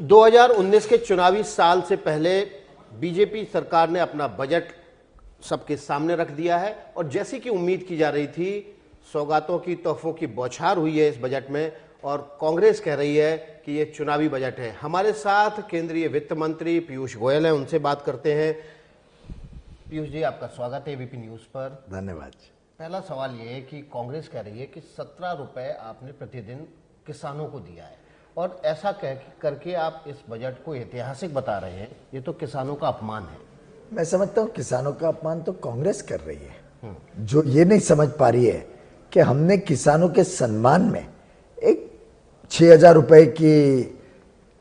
2019 के चुनावी साल से पहले बीजेपी सरकार ने अपना बजट सबके सामने रख दिया है और जैसी कि उम्मीद की जा रही थी, सौगातों की तोहफों की बौछार हुई है इस बजट में और कांग्रेस कह रही है कि ये चुनावी बजट है। हमारे साथ केंद्रीय वित्त मंत्री पीयूष गोयल हैं, उनसे बात करते हैं। पीयूष जी, आपका स्वागत है एबीपी न्यूज पर। धन्यवाद। पहला सवाल ये है कि कांग्रेस कह रही है कि 17 रुपए आपने प्रतिदिन किसानों को दिया है और ऐसा कह करके आप इस बजट को ऐतिहासिक बता रहे हैं। ये तो किसानों का अपमान है। मैं समझता हूँ किसानों का अपमान तो कांग्रेस कर रही है, जो ये नहीं समझ पा रही है कि हमने किसानों के सम्मान में एक 6,000 रुपए की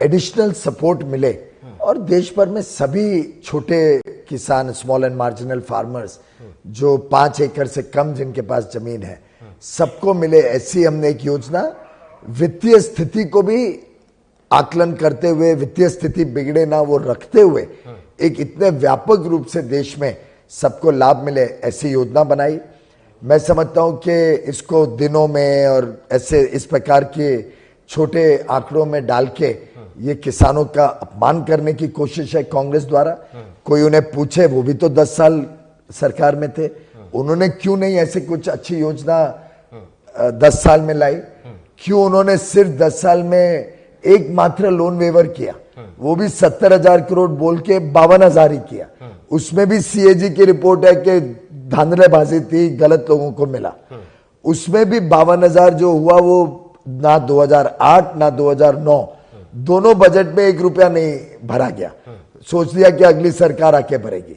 एडिशनल सपोर्ट मिले और देश भर में सभी छोटे किसान, स्मॉल एंड मार्जिनल फार्मर्स, जो 5 एकड़ से कम जिनके पास जमीन है, सबको मिले। ऐसी हमने एक योजना, वित्तीय स्थिति को भी आकलन करते हुए, वित्तीय स्थिति बिगड़े ना वो रखते हुए, एक इतने व्यापक रूप से देश में सबको लाभ मिले, ऐसी योजना बनाई। मैं समझता हूं कि इसको दिनों में और ऐसे इस प्रकार के छोटे आंकड़ों में डाल के ये किसानों का अपमान करने की कोशिश है कांग्रेस द्वारा। कोई उन्हें पूछे, वो भी तो 10 साल सरकार में थे, उन्होंने क्यों नहीं ऐसे कुछ अच्छी योजना 10 साल में लाई? क्यों उन्होंने सिर्फ 10 साल में एकमात्र लोन वेवर किया, वो भी 70,000 करोड़ बोल के 52,000 ही किया। उसमें भी सीएजी की रिपोर्ट है कि धांधलेबाजी थी, गलत लोगों को मिला। उसमें भी 52,000 जो हुआ वो ना 2008 ना 2009 दोनों बजट में 1 रुपया नहीं भरा गया। सोच लिया कि अगली सरकार आके भरेगी।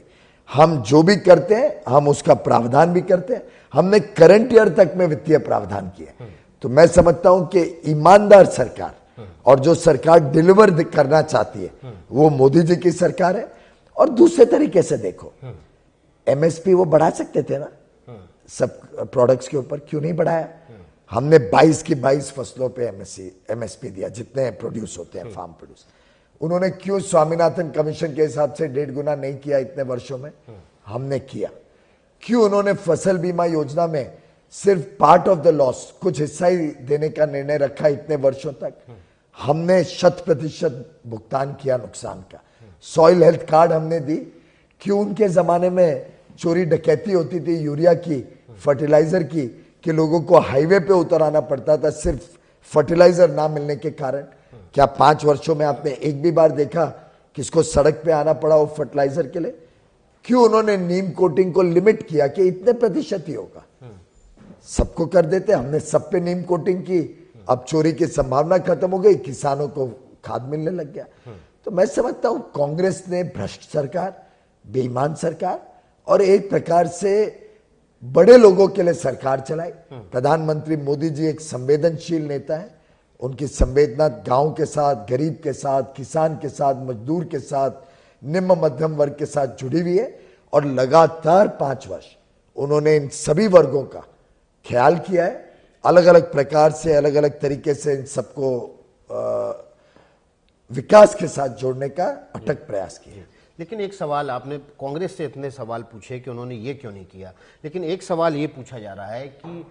हम जो भी करते हैं हम उसका प्रावधान भी करते हैं। हमने करंट ईयर तक में वित्तीय प्रावधान किए। तो मैं समझता हूं कि ईमानदार सरकार और जो सरकार डिलीवर करना चाहती है वो मोदी जी की सरकार है। और दूसरे तरीके से देखो, एमएसपी वो बढ़ा सकते थे ना सब प्रोडक्ट्स के ऊपर, क्यों नहीं बढ़ाया? हमने 22 की 22 फसलों पे एमएसपी दिया, जितने प्रोड्यूस होते हैं फार्म प्रोड्यूस। उन्होंने क्यों स्वामीनाथन कमीशन के हिसाब से 1.5 गुना नहीं किया इतने वर्षों में? हमने किया। क्यों उन्होंने फसल बीमा योजना में सिर्फ पार्ट ऑफ द लॉस, कुछ हिस्सा ही देने का निर्णय रखा इतने वर्षों तक? हमने 100% भुगतान किया नुकसान का। सॉइल हेल्थ कार्ड हमने दी। क्यों उनके जमाने में चोरी डकैती होती थी यूरिया की, फर्टिलाइजर की, कि लोगों को हाईवे पे उतर आना पड़ता था सिर्फ फर्टिलाइजर ना मिलने के कारण? क्या 5 वर्षों में आपने एक भी बार देखा किसको सड़क पे आना पड़ा हो फर्टिलाइजर के लिए? क्यों उन्होंने नीम कोटिंग को लिमिट किया कि इतने प्रतिशत ही होगा? सबको कर देते, हमने सब पे नीम कोटिंग की। अब चोरी की संभावना खत्म हो गई, किसानों को खाद मिलने लग गया। तो मैं समझता हूं कांग्रेस ने भ्रष्ट सरकार, बेईमान सरकार और एक प्रकार से बड़े लोगों के लिए सरकार चलाई। प्रधानमंत्री मोदी जी एक संवेदनशील नेता है। उनकी संवेदना गांव के साथ, गरीब के साथ, किसान के साथ, मजदूर के साथ, निम्न मध्यम वर्ग के साथ जुड़ी हुई है और लगातार 5 वर्ष उन्होंने इन सभी वर्गों का ख्याल किया है। अलग अलग प्रकार से, अलग अलग तरीके से इन सबको विकास के साथ जोड़ने का अटक प्रयास किया। लेकिन एक सवाल, आपने कांग्रेस से इतने सवाल पूछे कि उन्होंने ये क्यों नहीं किया, लेकिन एक सवाल ये पूछा जा रहा है कि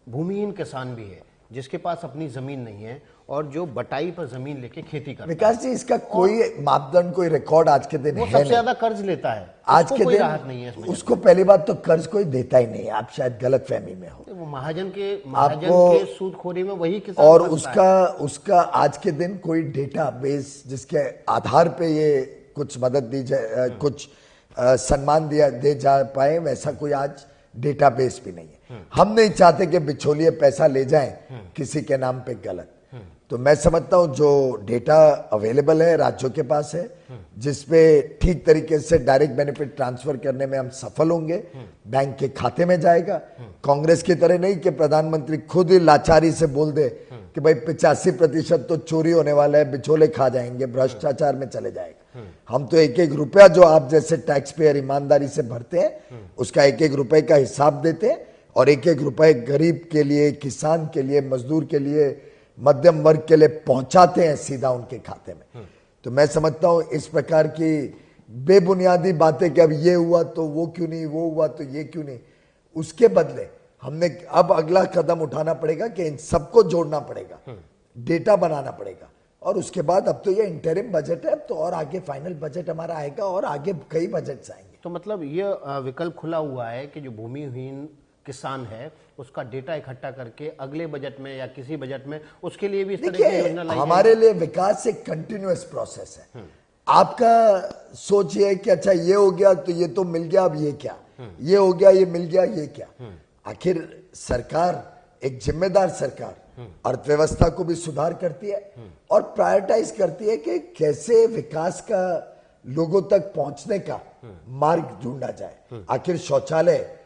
भूमिहीन किसान भी है जिसके पास अपनी जमीन नहीं है और जो बटाई पर जमीन लेके खेती करता है। विकास जी, इसका कोई मापदंड, कोई रिकॉर्ड आज के दिन वो है सबसे नहीं। ज्यादा कर्ज लेता है, आज के कोई दिन राहत नहीं है। उसको पहली बात तो कर्ज कोई देता ही नहीं है। आप शायद गलत फहमी में हो। वो महाजन के सूदखोरी में वही किसान और उसका आज के दिन कोई डेटा बेस जिसके आधार पे ये कुछ मदद दी जाए, कुछ सम्मान दे जा पाए, वैसा कोई आज डेटाबेस भी नहीं है। हम नहीं चाहते कि बिचौलिए पैसा ले जाएं किसी के नाम पे गलत। तो मैं समझता हूं जो डेटा अवेलेबल है राज्यों के पास है, जिसपे ठीक तरीके से डायरेक्ट बेनिफिट ट्रांसफर करने में हम सफल होंगे, बैंक के खाते में जाएगा। कांग्रेस की तरह नहीं कि प्रधानमंत्री खुद ही लाचारी से बोल दे कि भाई 85% तो चोरी होने वाला है, बिचौले खा जाएंगे, भ्रष्टाचार में चले जाएगा। हम तो 1-1 रुपया जो आप जैसे टैक्स पेयर ईमानदारी से भरते हैं उसका 1-1 रुपए का हिसाब देते हैं और 1-1 रुपए गरीब के लिए, किसान के लिए, मजदूर के लिए, मध्यम वर्ग के लिए पहुंचाते हैं सीधा उनके खाते में। तो मैं समझता हूं इस प्रकार की बेबुनियादी बातें कि अब ये हुआ तो वो क्यों नहीं, वो हुआ तो ये क्यों नहीं, उसके बदले हमने अब अगला कदम उठाना पड़ेगा कि इन सबको जोड़ना पड़ेगा, डेटा बनाना पड़ेगा, और उसके बाद अब तो ये इंटरिम बजट है, अब तो और आगे फाइनल बजट हमारा आएगा और आगे कई बजट्स आएंगे। तो मतलब ये विकल्प खुला हुआ है कि जो भूमिहीन किसान है उसका डेटा इकट्ठा करके अगले बजट में या किसी बजट में उसके लिए भी इस तरह की योजना लाई हमारे लिए विकास एक कंटिन्यूअस प्रोसेस है। आपका सोच ये है कि अच्छा ये हो गया तो ये तो मिल गया, अब ये क्या, ये हो गया ये मिल गया, ये क्या। आखिर सरकार, एक जिम्मेदार सरकार अर्थव्यवस्था को भी सुधार करती है और प्रायोरिटाइज करती है कि कैसे विकास का लोगों तक पहुंचने का मार्ग ढूंढा जाए। आखिर शौचालय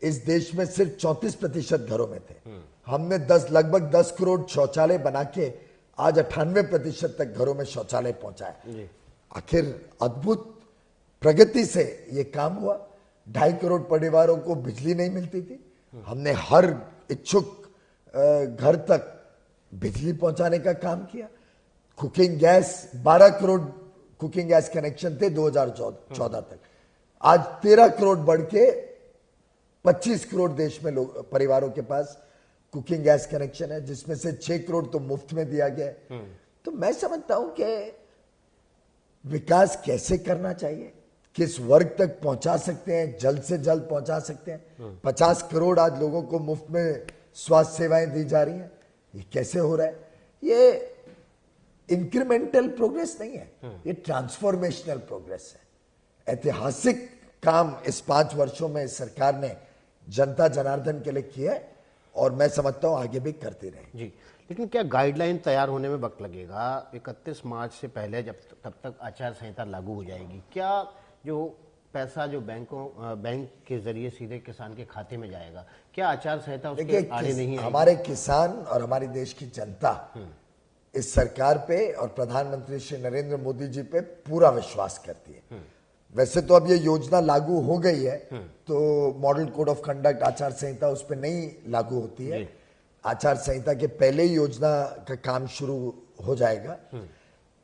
इस देश में सिर्फ 34% घरों में थे, हमने लगभग 10 करोड़ शौचालय बना के आज 98% तक घरों में शौचालय पहुंचाया। आखिर अद्भुत प्रगति से ये काम हुआ। 2.5 करोड़ परिवारों को बिजली नहीं मिलती थी, हमने हर इच्छुक घर तक बिजली पहुंचाने का काम किया। Cooking gas 12 crore cooking gas connection थे 2014 तक, आज 13 करोड़ बढ़ के 25 करोड़ देश में लोग परिवारों के पास कुकिंग गैस कनेक्शन है, जिसमें से 6 करोड़ तो मुफ्त में दिया गया है। तो मैं समझता हूं कि विकास कैसे करना चाहिए, किस वर्ग तक पहुंचा सकते हैं, जल्द से जल्द पहुंचा सकते हैं। 50 करोड़ आज लोगों को मुफ्त में स्वास्थ्य सेवाएं दी जा रही हैं, ये कैसे हो रहा है? ये इंक्रीमेंटल प्रोग्रेस नहीं है, ये ट्रांसफॉर्मेशनल प्रोग्रेस है। ऐतिहासिक काम इस 5 वर्षों में सरकार ने जनता जनार्दन के लिए किया है और मैं समझता हूं आगे भी करते रहे। जी, लेकिन क्या गाइडलाइन तैयार होने में वक्त लगेगा? 31 मार्च से पहले तब तक आचार संहिता लागू हो जाएगी, क्या जो पैसा जो बैंक के जरिए सीधे किसान के खाते में जाएगा, क्या आचार संहिता उसके आड़े नहीं आएगी? हमारे किसान और हमारे देश की जनता इस सरकार पे और प्रधानमंत्री श्री नरेंद्र मोदी जी पे पूरा विश्वास करती है। वैसे तो अब ये योजना लागू हो गई है, तो मॉडल कोड ऑफ कंडक्ट आचार संहिता उस पर नहीं लागू होती है। आचार संहिता के पहले ही योजना का काम शुरू हो जाएगा,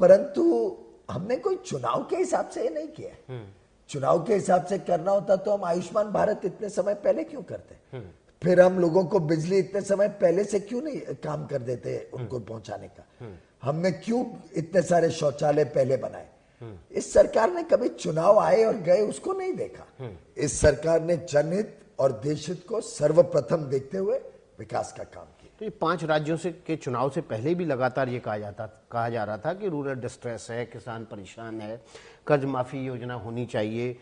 परंतु हमने कोई चुनाव के हिसाब से ये नहीं किया। चुनाव के हिसाब से करना होता तो हम आयुष्मान भारत इतने समय पहले क्यों करते, फिर हम लोगों को बिजली इतने समय पहले से क्यों नहीं काम कर देते उनको पहुंचाने का, हमने क्यों इतने सारे शौचालय पहले बनाए। इस सरकार ने कभी चुनाव आए और गए उसको नहीं देखा। इस सरकार ने जनहित और देशहित को सर्वप्रथम देखते हुए विकास का काम किया। तो ये 5 राज्यों से के चुनाव से पहले भी लगातार ये कहा जा रहा था कि रूरल डिस्ट्रेस है, किसान परेशान है, कर्ज माफी योजना होनी चाहिए,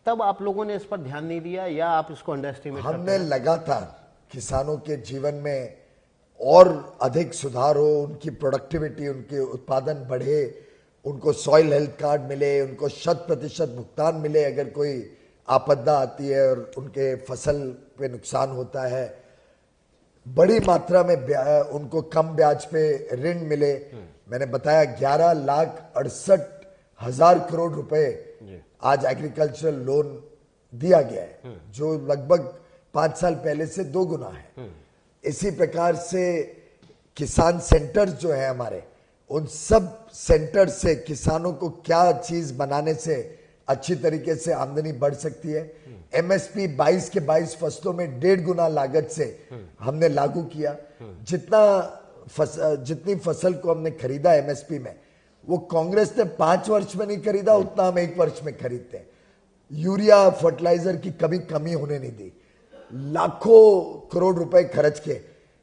तब आप लोगों ने इस पर ध्यान नहीं दिया या आप इसको अंडर एस्टिमेट? हमने लगातार किसानों के जीवन में और अधिक सुधार हो, उनकी प्रोडक्टिविटी, उनके उत्पादन बढ़े, उनको सॉइल हेल्थ कार्ड मिले, उनको 100% भुगतान मिले अगर कोई आपदा आती है और उनके फसल पे नुकसान होता है, बड़ी मात्रा में उनको कम ब्याज पे ऋण मिले। मैंने बताया 11,68,000 करोड़ रुपए आज एग्रीकल्चरल लोन दिया गया है, जो लगभग 5 साल पहले से 2 गुना है। इसी प्रकार से किसान सेंटर्स जो है हमारे, उन सब सेंटर से किसानों को क्या चीज बनाने से अच्छी तरीके से आमदनी बढ़ सकती है। एमएसपी 22 के 22 फसलों में 1.5 गुना लागत से हमने लागू किया। जितनी फसल को हमने खरीदा एमएसपी में, वो कांग्रेस ने 5 वर्ष में नहीं खरीदा, उतना हम 1 वर्ष में खरीदते हैं। यूरिया फर्टिलाइजर की कभी कमी होने नहीं दी। लाखों करोड़ रुपए खर्च के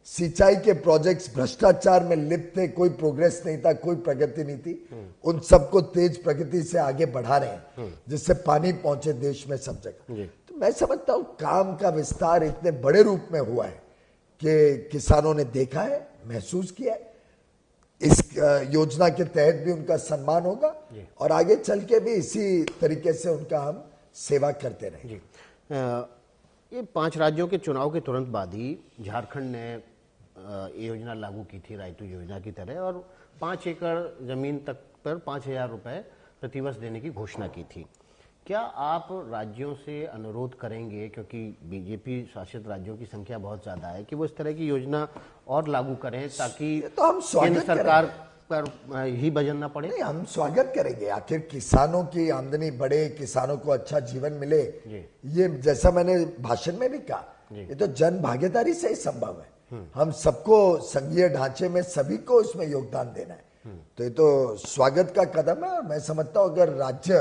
सिंचाई के प्रोजेक्ट्स भ्रष्टाचार में लिप्त थे, कोई प्रोग्रेस नहीं था, कोई प्रगति नहीं थी। उन सबको तेज प्रगति से आगे बढ़ा रहे हैं, जिससे पानी पहुंचे देश में सब जगह। तो मैं समझता हूं काम का विस्तार इतने बड़े रूप में हुआ है कि किसानों ने देखा है, महसूस किया है। इस योजना के तहत भी उनका सम्मान होगा और आगे चल के भी इसी तरीके से उनका हम सेवा करते रहेंगे। ये 5 राज्यों के चुनाव के तुरंत बाद ही झारखंड ने योजना लागू की थी, रायतू योजना की तरह, और 5 एकड़ जमीन तक पर 5,000 रुपए प्रतिवर्ष देने की घोषणा की थी। क्या आप राज्यों से अनुरोध करेंगे, क्योंकि बीजेपी शासित राज्यों की संख्या बहुत ज्यादा है, कि वो इस तरह की योजना और लागू करें ताकि तो हम केंद्र सरकार पर ही वजन ना पड़े? नहीं, हम स्वागत करेंगे। आखिर किसानों की आमदनी बढ़े, किसानों को अच्छा जीवन मिले, ये जैसा मैंने भाषण में भी कहा, ये तो जन भागीदारी से ही संभव है। हम सबको संघीय ढांचे में सभी को इसमें योगदान देना है। तो ये तो स्वागत का कदम है और मैं समझता हूं अगर राज्य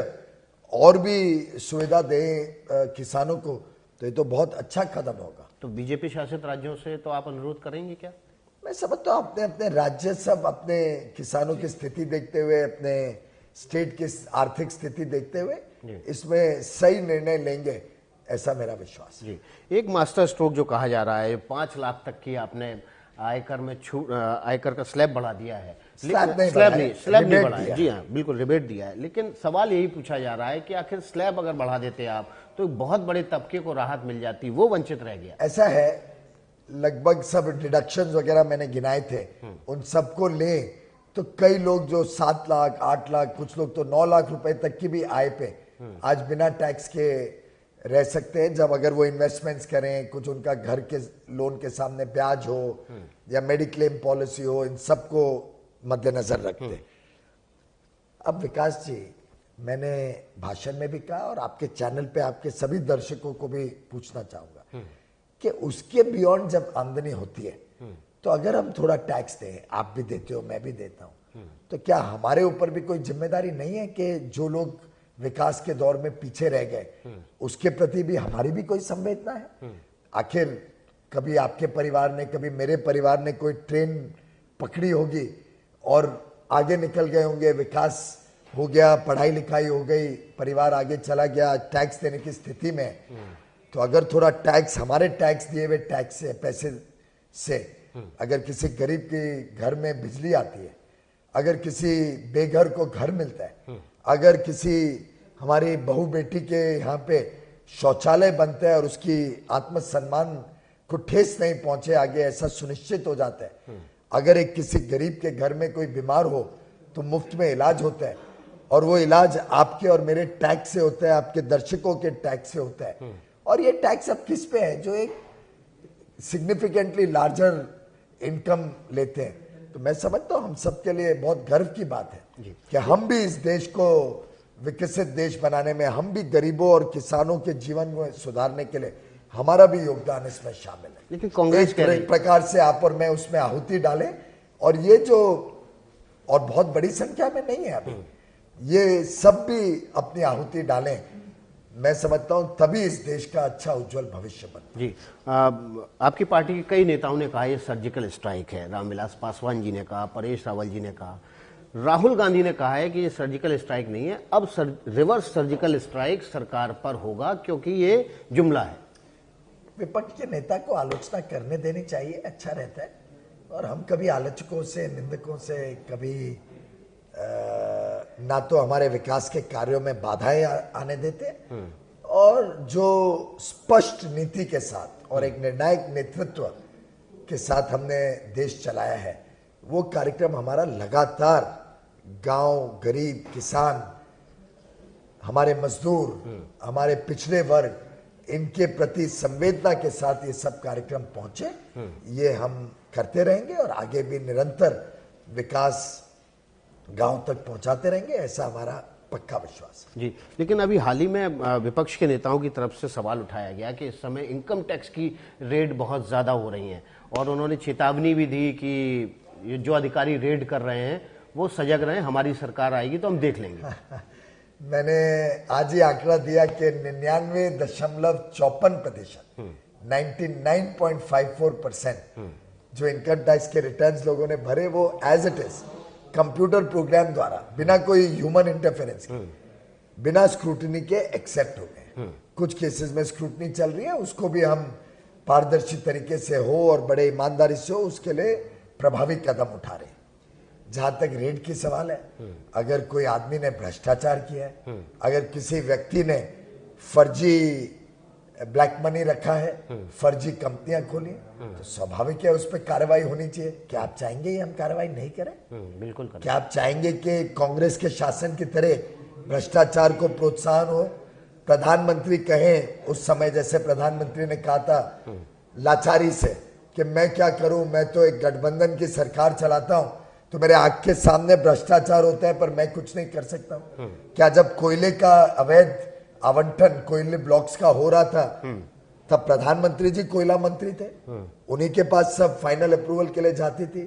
और भी सुविधा दे किसानों को तो ये तो बहुत अच्छा कदम होगा। तो बीजेपी शासित राज्यों से तो आप अनुरोध करेंगे क्या? मैं समझता हूं अपने अपने राज्य सब अपने किसानों की स्थिति देखते हुए, अपने स्टेट की आर्थिक स्थिति देखते हुए इसमें सही निर्णय लेंगे, ऐसा मेरा विश्वास है। जी, एक मास्टर स्ट्रोक जो कहा जा रहा है 5 लाख तक की आपने आयकर में छूट, आयकर का स्लैब बढ़ा दिया है। स्लैब नहीं बढ़ा है। जी हाँ, बिल्कुल रिबेट दिया है। लेकिन सवाल यही पूछा जा रहा है कि आखिर स्लैब अगर बढ़ा देते आप तो बहुत बड़े तबके को राहत मिल जाती, वो वंचित रह गया। ऐसा है, लगभग सब डिडक्शंस वगैरह मैंने गिनाए थे, उन सबको ले तो कई लोग जो 7 लाख 8 लाख, कुछ लोग तो 9 लाख रुपए तक की भी आय पे आज बिना टैक्स के रह सकते हैं। जब अगर वो इन्वेस्टमेंट्स करें, कुछ उनका घर के लोन के सामने ब्याज हो या मेडिक्लेम पॉलिसी हो, इन सबको मद्देनजर रखते। अब विकास जी, मैंने भाषण में भी कहा और आपके चैनल पे आपके सभी दर्शकों को भी पूछना चाहूंगा कि उसके बियॉन्ड जब आमदनी होती है तो अगर हम थोड़ा टैक्स दें, आप भी देते हो मैं भी देता हूं, तो क्या हमारे ऊपर भी कोई जिम्मेदारी नहीं है कि जो लोग विकास के दौर में पीछे रह गए उसके प्रति भी हमारी भी कोई संवेदना है? आखिर कभी आपके परिवार ने, कभी मेरे परिवार ने कोई ट्रेन पकड़ी होगी और आगे निकल गए होंगे, विकास हो गया, पढ़ाई लिखाई हो गई, परिवार आगे चला गया, टैक्स देने की स्थिति में। तो अगर थोड़ा टैक्स, हमारे टैक्स दिए हुए टैक्स से, पैसे से अगर किसी गरीब के घर में बिजली आती है, अगर किसी बेघर को घर मिलता है, अगर किसी हमारी बहू बेटी के यहाँ पे शौचालय बनता है और उसकी आत्मसम्मान को ठेस नहीं पहुंचे आगे, ऐसा सुनिश्चित हो जाता है, अगर एक किसी गरीब के घर में कोई बीमार हो तो मुफ्त में इलाज होता है और वो इलाज आपके और मेरे टैक्स से होता है, आपके दर्शकों के टैक्स से होता है। और ये टैक्स अब किस पे है? जो एक सिग्निफिकेंटली लार्जर इनकम लेते हैं। तो मैं समझता हूँ हम सबके लिए बहुत गर्व की बात है कि हम भी इस देश को विकसित देश बनाने में, हम भी गरीबों और किसानों के जीवन को सुधारने के लिए हमारा भी योगदान इसमें शामिल है। लेकिन कांग्रेस एक प्रकार से आप और मैं उसमें आहुति डालें, और ये जो और बहुत बड़ी संख्या में नहीं है अभी, ये सब भी अपनी आहुति डालें, मैं समझता हूं तभी इस देश का अच्छा उज्जवल भविष्य बने। जी, आपकी पार्टी के कई नेताओं ने कहा ये सर्जिकल स्ट्राइक है। रामविलास पासवान जी ने कहा, परेश रावल जी ने कहा, राहुल गांधी ने कहा है कि ये सर्जिकल स्ट्राइक नहीं है, अब रिवर्स सर्जिकल स्ट्राइक सरकार पर होगा क्योंकि ये जुमला है। विपक्ष के नेता को आलोचना करने देनी चाहिए, अच्छा रहता है। और हम कभी आलोचकों से, निंदकों से कभी ना तो हमारे विकास के कार्यों में बाधाएं आने देते, और जो स्पष्ट नीति के साथ और एक निर्णायक नेतृत्व के साथ हमने देश चलाया है, वो कार्यक्रम हमारा लगातार गांव, गरीब, किसान, हमारे मजदूर, हमारे पिछड़े वर्ग, इनके प्रति संवेदना के साथ ये सब कार्यक्रम पहुंचे, ये हम करते रहेंगे और आगे भी निरंतर विकास गांव तक पहुंचाते रहेंगे, ऐसा हमारा पक्का विश्वास है। जी, लेकिन अभी हाल ही में विपक्ष के नेताओं की तरफ से सवाल उठाया गया कि इस समय इनकम टैक्स की रेड बहुत ज़्यादा हो रही हैं और उन्होंने चेतावनी भी दी कि ये जो अधिकारी रेड कर रहे हैं वो सजग रहे, हमारी सरकार आएगी तो हम देख लेंगे। मैंने आज ही आंकड़ा दिया कि 99.54%, 99.54% जो इनकम टैक्स के रिटर्न्स लोगों ने भरे वो as it is computer program द्वारा, बिना कोई ह्यूमन इंटरफेरेंस के, बिना स्क्रूटनी के एक्सेप्ट हो गए। कुछ केसेस में स्क्रूटनी चल रही है, उसको भी हम पारदर्शी तरीके से हो और बड़े ईमानदारी से हो, उसके लिए प्रभावी कदम उठा रहे हैं। जहां तक रेड की सवाल है, अगर कोई आदमी ने भ्रष्टाचार किया है, अगर किसी व्यक्ति ने फर्जी ब्लैक मनी रखा है, फर्जी कंपनियां खोली, तो स्वाभाविक है उस पर कार्रवाई होनी चाहिए। क्या आप चाहेंगे हम कार्रवाई नहीं करें? बिल्कुल करें। क्या आप चाहेंगे कि कांग्रेस के शासन की तरह भ्रष्टाचार को प्रोत्साहन हो? प्रधानमंत्री कहें उस समय, जैसे प्रधानमंत्री ने कहा था लाचारी से कि मैं क्या करूं, मैं तो एक गठबंधन की सरकार चलाता हूं, तो मेरे आंख के सामने भ्रष्टाचार होता है पर मैं कुछ नहीं कर सकता हूं। क्या जब कोयले का अवैध आवंटन कोयले ब्लॉक्स का हो रहा था तब प्रधानमंत्री जी कोयला मंत्री थे, उन्हीं के पास सब फाइनल अप्रूवल के लिए जाती थी,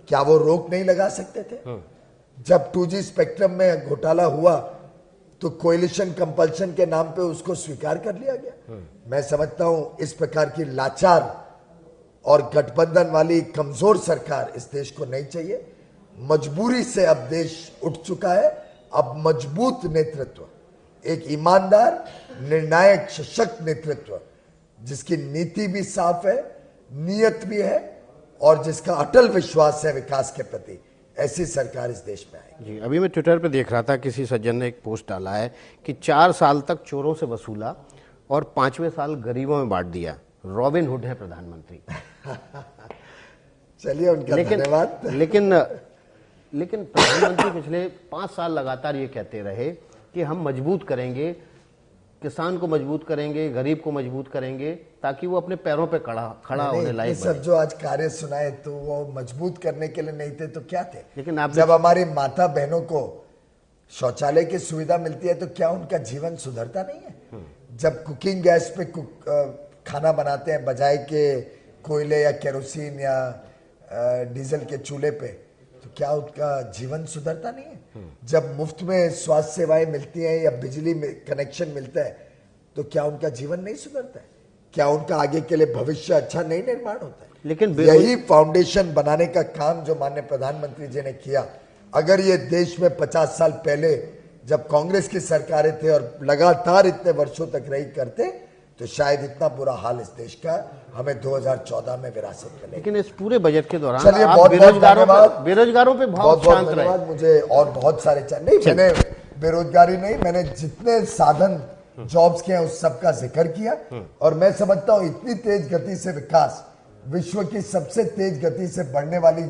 क्या वो रोक नहीं लगा सकते थे? जब 2G स्पेक्ट्रम में घोटाला हुआ तो कोएलिशन कंपल्शन के नाम पे उसको स्वीकार कर लिया गया। मैं समझता हूं इस प्रकार की लाचार और गठबंधन वाली कमजोर सरकार इस देश को नहीं चाहिए। मजबूरी से अब देश उठ चुका है। अब मजबूत नेतृत्व, एक ईमानदार, निर्णायक, सशक्त नेतृत्व जिसकी नीति भी साफ है, नियत भी है और जिसका अटल विश्वास है विकास के प्रति, ऐसी सरकार इस देश में आएगी। जी, अभी मैं ट्विटर पे देख रहा था, किसी सज्जन ने एक पोस्ट डाला है कि 4 साल तक चोरों से वसूला और 5वें साल गरीबों में बांट दिया। रॉबिन हुड है प्रधानमंत्री। चलिए उनका धन्यवाद। लेकिन प्रधानमंत्री पिछले 5 साल लगातार ये कहते रहे कि हम मजबूत करेंगे, किसान को मजबूत करेंगे, गरीब को मजबूत करेंगे, ताकि वो अपने पैरों पे खड़ा होने लायक सब जो आज कार्य सुनाए तो वो मजबूत करने के लिए नहीं थे तो क्या थे? लेकिन आप जब हमारी माता बहनों को शौचालय की सुविधा मिलती है तो क्या उनका जीवन सुधरता नहीं है? जब कुकिंग गैस पे खाना बनाते हैं बजाय के कोयले या केरोसिन या डीजल के चूल्हे पे, तो क्या उनका जीवन सुधरता नहीं है? जब मुफ्त में स्वास्थ्य सेवाएं मिलती हैं या बिजली में कनेक्शन मिलता है तो क्या उनका जीवन नहीं सुधरता है? क्या उनका आगे के लिए भविष्य अच्छा नहीं निर्माण होता है? लेकिन यही फाउंडेशन बनाने का काम जो माननीय प्रधानमंत्री जी ने किया, अगर ये देश में 50 साल पहले जब कांग्रेस की सरकारें थे और लगातार इतने वर्षों तक रही करते तो शायद इतना बुरा हाल इस देश का हमें 2014 में विरासत मिलेगी। लेकिन इस पूरे बजट के दौरान चलिए आप बेरोजगारों पे बहुत शांत रहे। मुझे और बहुत सारे नहीं, मैंने बेरोजगारी नहीं, मैंने जितने साधन जॉब्स के हैं उस सब का जिक्र किया। और मैं समझता हूं इतनी तेज गति से विकास, विश्व की सबसे तेज गति से बढ़ने वाली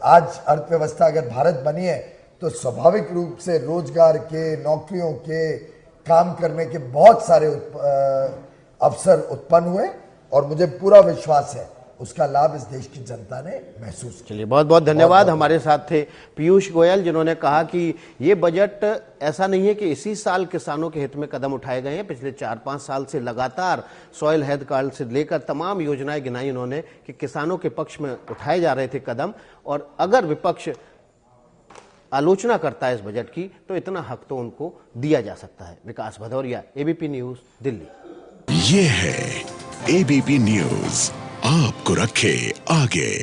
आज अर्थव्यवस्था अगर भारत बनी है तो स्वाभाविक रूप से रोजगार के, नौकरियों के, काम करने के बहुत सारे अवसर उत्पन्न हुए और मुझे पूरा विश्वास है उसका लाभ इस देश की जनता ने महसूस किया। चलिए, बहुत बहुत धन्यवाद। हमारे साथ थे पीयूष गोयल, जिन्होंने कहा कि ये बजट ऐसा नहीं है कि इसी साल किसानों के हित में कदम उठाए गए हैं। पिछले 4-5 साल से लगातार सॉइल हेल्थ कार्ड से लेकर तमाम योजनाएं गिनाई उन्होंने कि किसानों के पक्ष में उठाए जा रहे थे कदम, और अगर विपक्ष आलोचना करता है इस बजट की तो इतना हक तो उनको दिया जा सकता है। विकास भदौरिया, एबीपी न्यूज, दिल्ली। ये है एबीपी न्यूज, आपको रखे आगे।